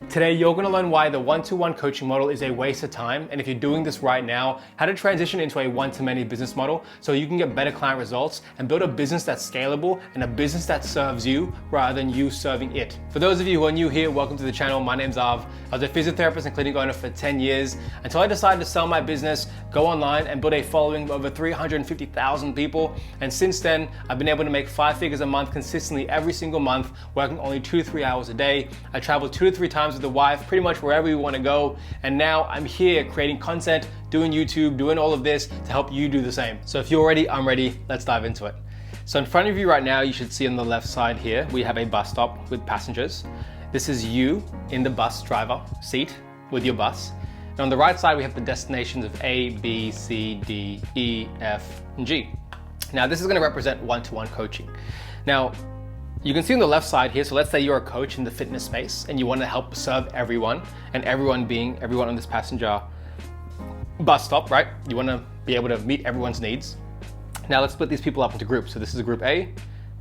Today, you're going to learn why the one-to-one coaching model is a waste of time, and if you're doing this right now, how to transition into a one-to-many business model so you can get better client results and build a business that's scalable and a business that serves you rather than you serving it. For those of you who are new here, welcome to the channel. My name's Av. I was a physiotherapist and clinic owner for 10 years until I decided to sell my business, go online, and build a following of over 350,000 people. And since then, I've been able to make 5 figures a month consistently every single month, working only 2 to 3 hours a day. I travel 2 to 3 times with the wife, pretty much wherever we want to go. And now I'm here creating content, doing YouTube, doing all of this to help you do the same. So if you're ready, I'm ready. Let's dive into it. So in front of you right now, you should see on the left side here, we have a bus stop with passengers. This is you in the bus driver seat with your bus. And on the right side, we have the destinations of A, B, C, D, E, F, and G. Now this is going to represent one-to-one coaching. Now, you can see on the left side here, so let's say you're a coach in the fitness space and you want to help serve everyone, and everyone being everyone on this passenger bus stop, right? You want to be able to meet everyone's needs. Now let's split these people up into groups. So this is a group A,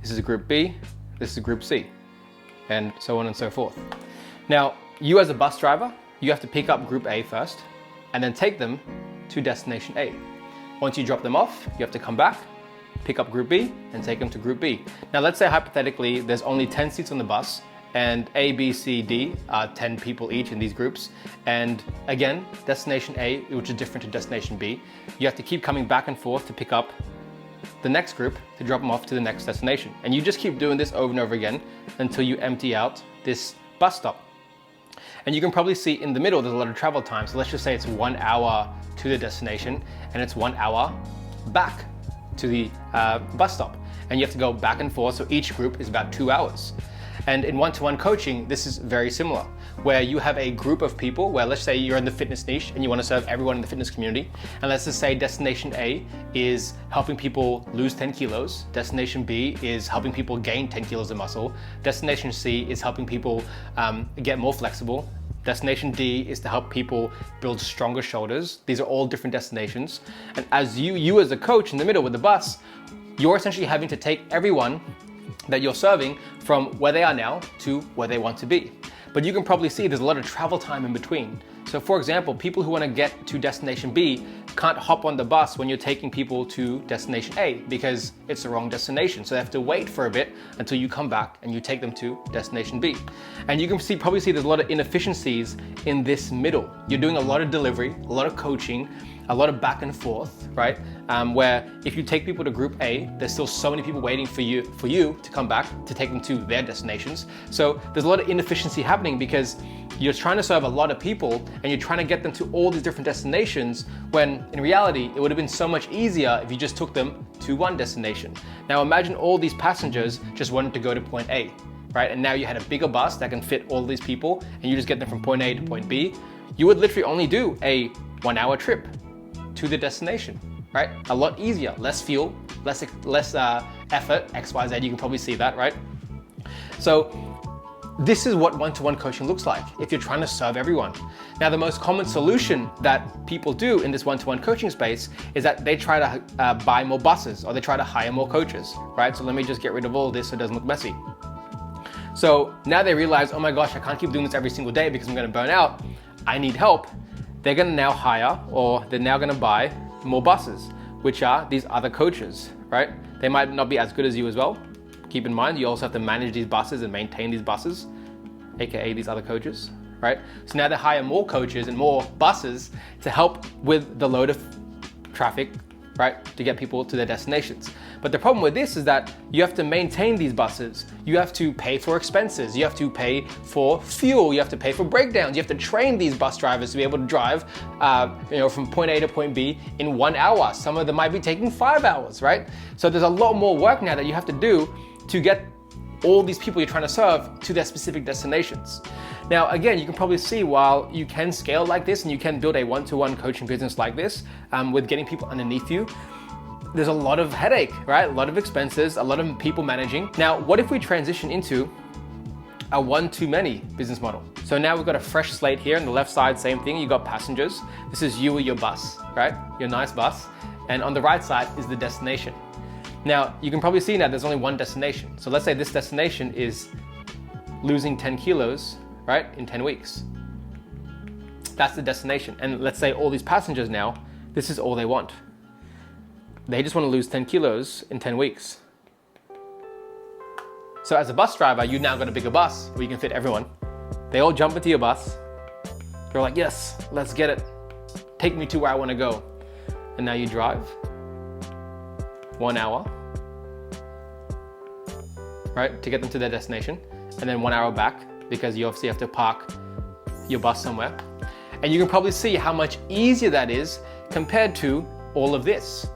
this is a group B, this is a group C, and so on and so forth. Now, you as a bus driver, you have to pick up group A first and then take them to destination A. Once you drop them off, you have to come back, pick up group B and take them to group B. Now let's say hypothetically there's only 10 seats on the bus and A, B, C, D are 10 people each in these groups. And again, destination A, which is different to destination B, you have to keep coming back and forth to pick up the next group to drop them off to the next destination. And you just keep doing this over and over again until you empty out this bus stop. And you can probably see in the middle, there's a lot of travel time. So let's just say it's 1 hour to the destination and it's 1 hour back to the bus stop, and you have to go back and forth, so each group is about 2 hours. And in one-to-one coaching, this is very similar, where you have a group of people where, let's say you're in the fitness niche and you want to serve everyone in the fitness community, and let's just say destination A is helping people lose 10 kilos, destination B is helping people gain 10 kilos of muscle, destination C is helping people get more flexible, destination D is to help people build stronger shoulders. These are all different destinations. And as you as a coach in the middle with the bus, you're essentially having to take everyone that you're serving from where they are now to where they want to be. But you can probably see there's a lot of travel time in between. So for example, people who want to get to destination B can't hop on the bus when you're taking people to destination A because it's the wrong destination. So they have to wait for a bit until you come back and you take them to destination B. And you can probably see there's a lot of inefficiencies in this middle. You're doing a lot of delivery, a lot of coaching, a lot of back and forth, right? Where if you take people to group A, there's still so many people waiting for you to come back to take them to their destinations. So there's a lot of inefficiency happening because you're trying to serve a lot of people and you're trying to get them to all these different destinations when in reality, it would have been so much easier if you just took them to one destination. Now imagine all these passengers just wanted to go to point A, right? And now you had a bigger bus that can fit all these people and you just get them from point A to point B. You would literally only do a 1 hour trip to the destination, right? A lot easier, less fuel, less effort, X, Y, Z, you can probably see that, right? So this is what one-to-one coaching looks like if you're trying to serve everyone. Now, the most common solution that people do in this one-to-one coaching space is that they try to buy more buses or they try to hire more coaches, right? So let me just get rid of all this so it doesn't look messy. So now they realize, oh my gosh, I can't keep doing this every single day because I'm gonna burn out. I need help. They're gonna now hire, or they're now gonna buy more buses, which are these other coaches, right? They might not be as good as you as well. Keep in mind, you also have to manage these buses and maintain these buses, AKA these other coaches, right? So now they hire more coaches and more buses to help with the load of traffic, right? To get people to their destinations. But the problem with this is that you have to maintain these buses. You have to pay for expenses. You have to pay for fuel. You have to pay for breakdowns. You have to train these bus drivers to be able to drive from point A to point B in 1 hour. Some of them might be taking 5 hours, right? So there's a lot more work now that you have to do to get all these people you're trying to serve to their specific destinations. Now, again, you can probably see while you can scale like this and you can build a one-to-one coaching business like this with getting people underneath you, there's a lot of headache, right? A lot of expenses, a lot of people managing. Now, what if we transition into a one-to-many business model? So now we've got a fresh slate here. On the left side, same thing. You got passengers. This is you or your bus, right? Your nice bus. And on the right side is the destination. Now, you can probably see now there's only one destination. So let's say this destination is losing 10 kilos right? In 10 weeks. That's the destination. And let's say all these passengers now, this is all they want. They just want to lose 10 kilos in 10 weeks. So as a bus driver, you now got a bigger bus where you can fit everyone. They all jump into your bus. You're like, yes, let's get it. Take me to where I want to go. And now you drive 1 hour, right, to get them to their destination, and then 1 hour back because you obviously have to park your bus somewhere. And you can probably see how much easier that is compared to all of this.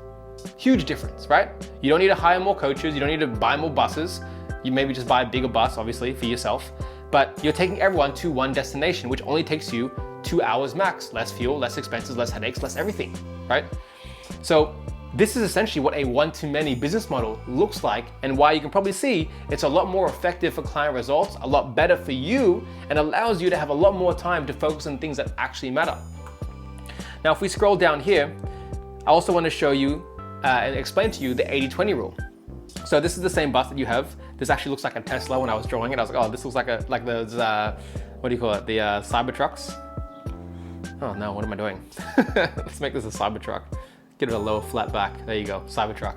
Huge difference, right? You don't need to hire more coaches. You don't need to buy more buses. You maybe just buy a bigger bus, obviously, for yourself. But you're taking everyone to one destination, which only takes you 2 hours max. Less fuel, less expenses, less headaches, less everything, right? So this is essentially what a one-to-many business model looks like, and why you can probably see it's a lot more effective for client results, a lot better for you, and allows you to have a lot more time to focus on things that actually matter. Now, if we scroll down here, I also want to show you and explain to you the 80-20 rule. So this is the same bus that you have. This actually looks like a Tesla. When I was drawing it, I was like, oh, this looks like those, what do you call it? The Cybertrucks. Oh no, what am I doing? Let's make this a Cybertruck. Get it a lower flat back. There you go, Cybertruck,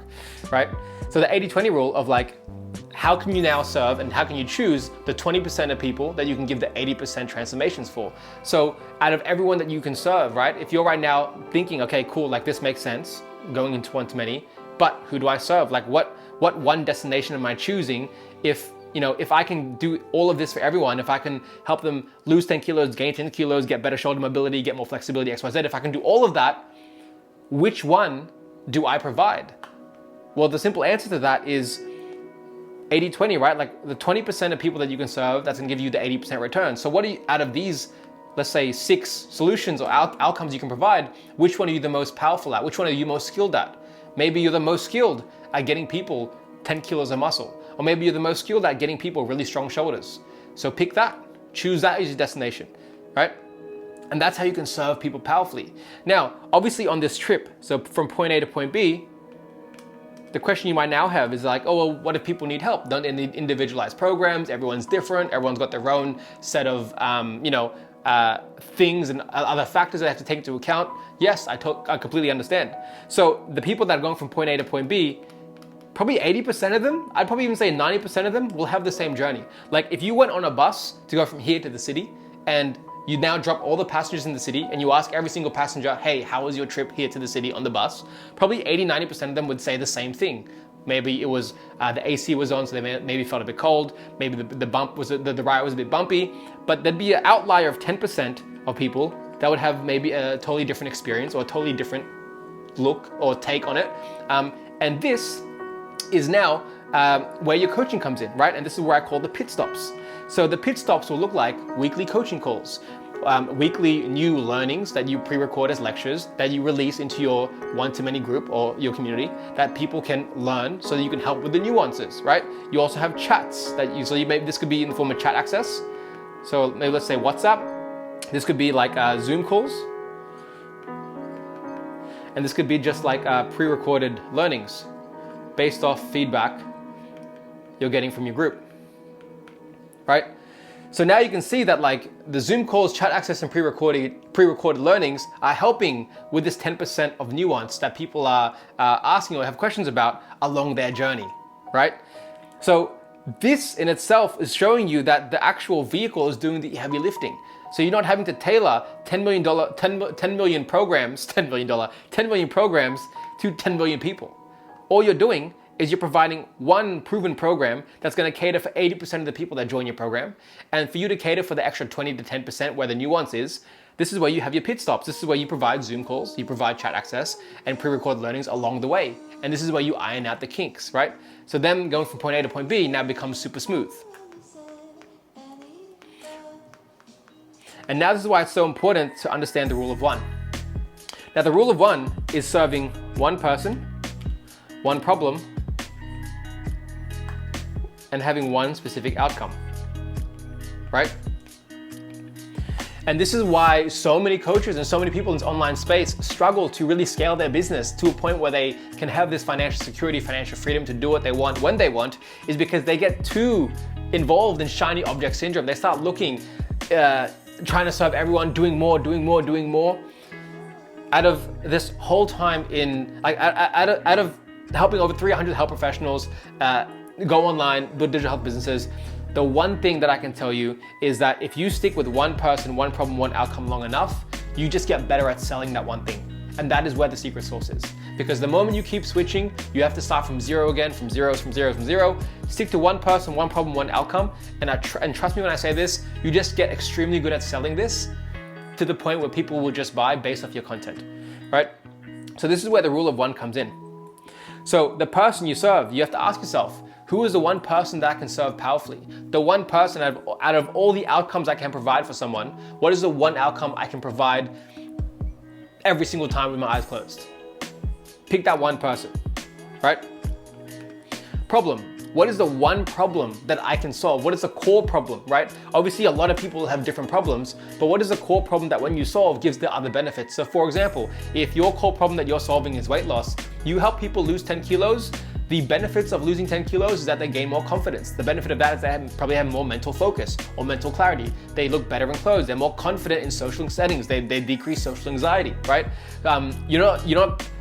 right? So the 80-20 rule of like, how can you now serve and how can you choose the 20% of people that you can give the 80% transformations for? So out of everyone that you can serve, right? If you're right now thinking, okay, cool, like this makes sense, going into one-to-many, but who do I serve? Like what one destination am I choosing? If I can do all of this for everyone, if I can help them lose 10 kilos, gain 10 kilos, get better shoulder mobility, get more flexibility, XYZ, if I can do all of that, which one do I provide? Well, the simple answer to that is 80-20, right? Like the 20% of people that you can serve, that's gonna give you the 80% return. So what do you, out of these, let's say 6 solutions or outcomes you can provide, which one are you the most powerful at? Which one are you most skilled at? Maybe you're the most skilled at getting people 10 kilos of muscle, or maybe you're the most skilled at getting people really strong shoulders. So pick that, choose that as your destination, right? And that's how you can serve people powerfully. Now, obviously on this trip, so from point A to point B, the question you might now have is like, oh, well, what if people need help? Don't they need individualized programs? Everyone's different. Everyone's got their own set of, things and other factors that they have to take into account. Yes, I completely understand. So the people that are going from point A to point B, probably 80% of them, I'd probably even say 90% of them will have the same journey. Like if you went on a bus to go from here to the city and you now drop all the passengers in the city and you ask every single passenger, hey, how was your trip here to the city on the bus? Probably 80-90% of them would say the same thing. Maybe it was the AC was on, so they maybe felt a bit cold. Maybe the ride was a bit bumpy. But there'd be an outlier of 10% of people that would have maybe a totally different experience or a totally different look or take on it. And this is now where your coaching comes in, right? And this is where I call the pit stops. So the pit stops will look like weekly coaching calls, weekly new learnings that you pre-record as lectures that you release into your one-to-many group or your community that people can learn so that you can help with the nuances, right? You also have chats maybe this could be in the form of chat access. So maybe let's say WhatsApp. This could be like Zoom calls. And this could be just like pre-recorded learnings based off feedback you're getting from your group, right? So now you can see that like the Zoom calls, chat access, and pre-recorded learnings are helping with this 10% of nuance that people are asking or have questions about along their journey, right? So this in itself is showing you that the actual vehicle is doing the heavy lifting. So you're not having to tailor $10 million programs to 10 million people. All you're doing is you're providing one proven program that's going to cater for 80% of the people that join your program. And for you to cater for the extra 20 to 10% where the nuance is, this is where you have your pit stops. This is where you provide Zoom calls, you provide chat access, and pre-recorded learnings along the way. And this is where you iron out the kinks, right? So then going from point A to point B now becomes super smooth. And now this is why it's so important to understand the rule of one. Now the rule of one is serving one person, one problem, and having one specific outcome, right? And this is why so many coaches and so many people in this online space struggle to really scale their business to a point where they can have this financial security, financial freedom to do what they want when they want, is because they get too involved in shiny object syndrome. They start looking trying to serve everyone, doing more. Out of this whole time out of helping over 300 health professionals go online, build digital health businesses, the one thing that I can tell you is that if you stick with one person, one problem, one outcome long enough, you just get better at selling that one thing. And that is where the secret sauce is. Because the moment you keep switching, you have to start from zero again, from zero. Stick to one person, one problem, one outcome. And trust me when I say this, you just get extremely good at selling this to the point where people will just buy based off your content, right? So this is where the rule of one comes in. So the person you serve, you have to ask yourself, who is the one person that I can serve powerfully? The one person out of all the outcomes I can provide for someone, what is the one outcome I can provide every single time with my eyes closed? Pick that one person, right? Problem. What is the one problem that I can solve? What is the core problem, right? Obviously, a lot of people have different problems, but what is the core problem that when you solve gives the other benefits? So for example, if your core problem that you're solving is weight loss, you help people lose 10 kilos, the benefits of losing 10 kilos is that they gain more confidence. The benefit of that is they probably have more mental focus or mental clarity. They look better in clothes. They're more confident in social settings. They decrease social anxiety, right?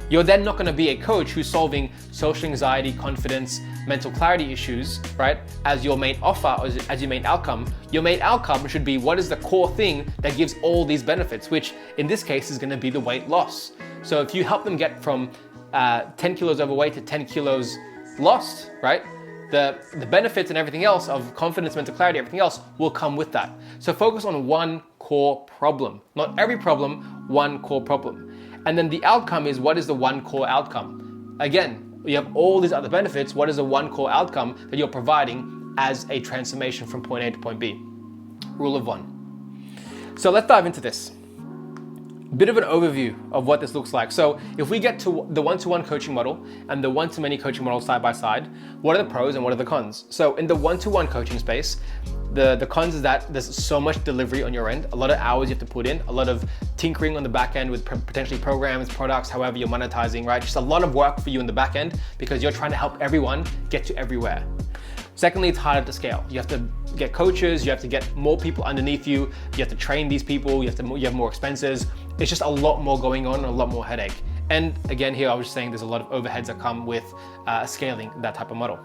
You're then not going to be a coach who's solving social anxiety, confidence, mental clarity issues, right, as your main offer or as your main outcome. Your main outcome should be what is the core thing that gives all these benefits, which in this case is going to be the weight loss. So if you help them get from 10 kilos overweight to 10 kilos lost, right, the benefits and everything else of confidence, mental clarity, everything else will come with that. So focus on one core problem, not every problem, one core problem. And then the outcome is what is the one core outcome? Again, you have all these other benefits. What is the one core outcome that you're providing as a transformation from point A to point B? Rule of one. So let's dive into this. Bit of an overview of what this looks like. So if we get to the one-to-one coaching model and the one-to-many coaching model side by side, what are the pros and what are the cons? So in the one-to-one coaching space, the cons is that there's so much delivery on your end, a lot of hours you have to put in, a lot of tinkering on the back end with potentially programs, products, however you're monetizing, right? Just a lot of work for you in the back end because you're trying to help everyone get to everywhere. Secondly, it's harder to scale. You have to get coaches, you have to get more people underneath you, you have to train these people, you have more expenses. It's just a lot more going on and a lot more headache. And again, here I was saying there's a lot of overheads that come with scaling that type of model.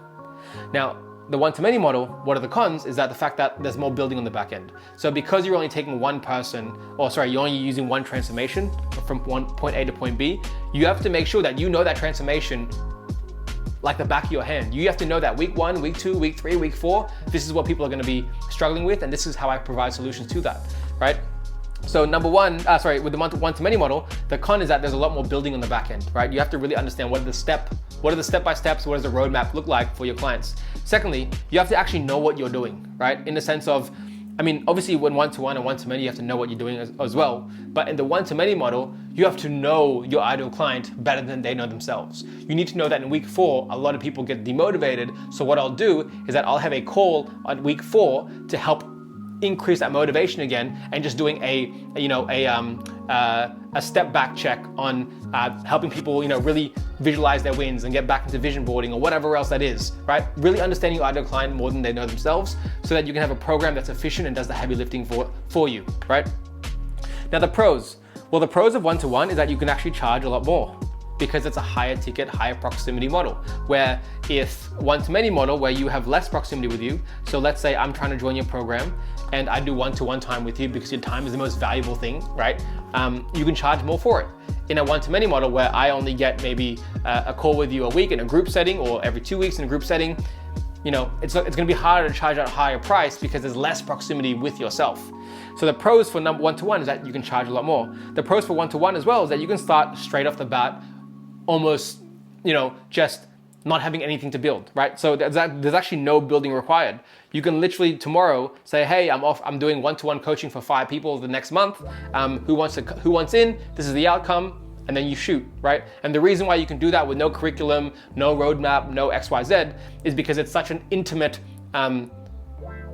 Now, the one-to-many model, what are the cons, is that the fact that there's more building on the back end. So because you're only taking one person, you're only using one transformation from point A to point B, you have to make sure that you know that transformation like the back of your hand. You have to know that week 1, week 2, week 3, week 4, this is what people are gonna be struggling with, and this is how I provide solutions to that, right? So number one, with the one-to-many model, the con is that there's a lot more building on the back end, right? You have to really understand what are the step-by-steps, what does the roadmap look like for your clients. Secondly, you have to actually know what you're doing, right? In the sense of, obviously when one-to-one and one-to-many, you have to know what you're doing as well. But in the one-to-many model, you have to know your ideal client better than they know themselves. You need to know that in week 4, a lot of people get demotivated. So what I'll do is that I'll have a call on week 4 to help increase that motivation again, and just doing a step back check on helping people really visualize their wins and get back into vision boarding or whatever else that is, right? Really understanding your ideal client more than they know themselves, so that you can have a program that's efficient and does the heavy lifting for you, right? Now the pros. Well, the pros of one-to-one is that you can actually charge a lot more, because it's a higher ticket, higher proximity model. Where if one-to-many model, where you have less proximity with you, so let's say I'm trying to join your program and I do one-to-one time with you because your time is the most valuable thing, right? You can charge more for it. In a one-to-many model where I only get maybe a call with you a week in a group setting, or every 2 weeks in a group setting, it's gonna be harder to charge a higher price because there's less proximity with yourself. So the pros for one-to-one is that you can charge a lot more. The pros for one-to-one as well is that you can start straight off the bat, almost, just not having anything to build, right? So there's actually no building required. You can literally tomorrow say, hey, I'm doing one-to-one coaching for 5 people the next month. Who wants in? This is the outcome. And then you shoot, right? And the reason why you can do that with no curriculum, no roadmap, no XYZ is because it's such an intimate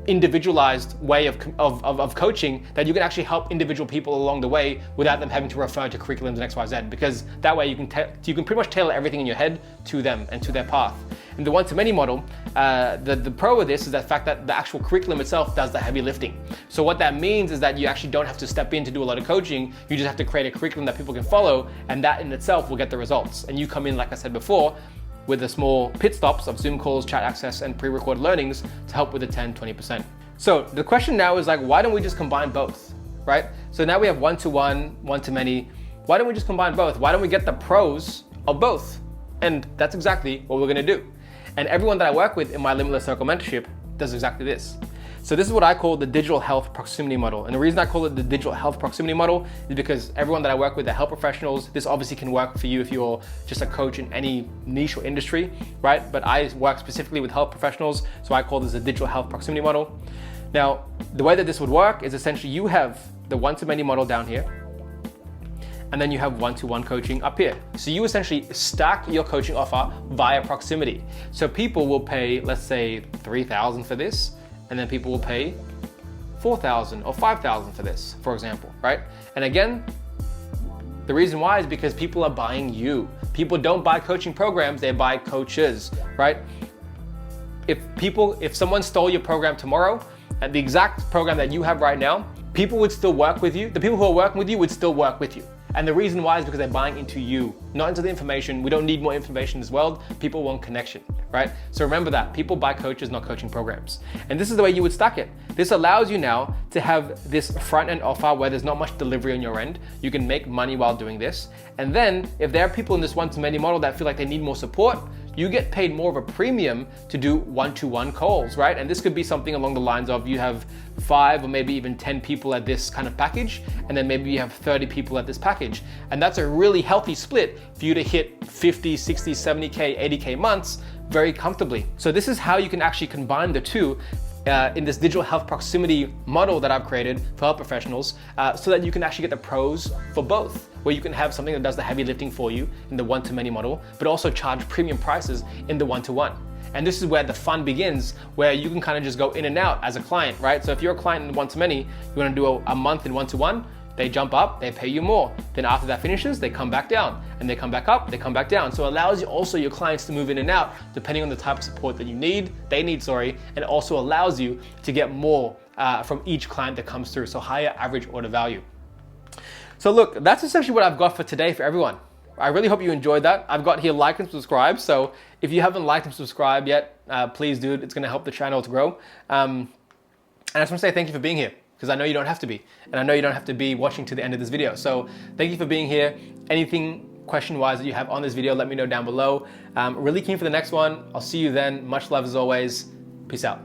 individualized way of coaching that you can actually help individual people along the way without them having to refer to curriculums and XYZ, because that way you can pretty much tailor everything in your head to them and to their path. In the one-to-many model, the pro of this is the fact that the actual curriculum itself does the heavy lifting. So what that means is that you actually don't have to step in to do a lot of coaching. You just have to create a curriculum that people can follow, and that in itself will get the results. And you come in, like I said before, with the small pit stops of Zoom calls, chat access, and pre-recorded learnings to help with the 10-20%. So the question now is like, why don't we just combine both, right? So now we have one-to-one, one-to-many. Why don't we just combine both? Why don't we get the pros of both? And that's exactly what we're gonna do. And everyone that I work with in my Limitless Circle mentorship does exactly this. So this is what I call the digital health proximity model. And the reason I call it the digital health proximity model is because everyone that I work with, they're health professionals. This obviously can work for you if you're just a coach in any niche or industry, right? But I work specifically with health professionals, so I call this a digital health proximity model. Now, the way that this would work is essentially you have the one-to-many model down here, and then you have one-to-one coaching up here. So you essentially stack your coaching offer via proximity. So people will pay, let's say, $3,000 for this, and then people will pay $4,000 or $5,000 for this, for example, right? And again, the reason why is because people are buying you. People don't buy coaching programs, they buy coaches, right? If someone stole your program tomorrow, and the exact program that you have right now, people would still work with you. The people who are working with you would still work with you. And the reason why is because they're buying into you, not into the information. We don't need more information in this world. People want connection, right? So remember that. People buy coaches, not coaching programs. And this is the way you would stack it. This allows you now to have this front-end offer where there's not much delivery on your end. You can make money while doing this. And then if there are people in this one-to-many model that feel like they need more support, you get paid more of a premium to do one-to-one calls, right? And this could be something along the lines of you have 5 or maybe even 10 people at this kind of package, and then maybe you have 30 people at this package. And that's a really healthy split for you to hit 50, 60, 70K, 80K months very comfortably. So this is how you can actually combine the two in this digital health proximity model that I've created for health professionals, so that you can actually get the pros for both, where you can have something that does the heavy lifting for you in the one-to-many model, but also charge premium prices in the one-to-one. And this is where the fun begins, where you can kind of just go in and out as a client, right? So if you're a client in one-to-many, you want to do a month in one-to-one, they jump up, they pay you more. Then after that finishes, they come back down, and they come back up, they come back down. So it allows you also your clients to move in and out depending on the type of support that they need, and it also allows you to get more from each client that comes through. So higher average order value. So look, that's essentially what I've got for today for everyone. I really hope you enjoyed that. I've got here like and subscribe. So if you haven't liked and subscribed yet, please do. It's gonna help the channel to grow. And I just wanna say thank you for being here, because I know you don't have to be. And I know you don't have to be watching to the end of this video. So thank you for being here. Anything question-wise that you have on this video, let me know down below. Really keen for the next one. I'll see you then. Much love as always. Peace out.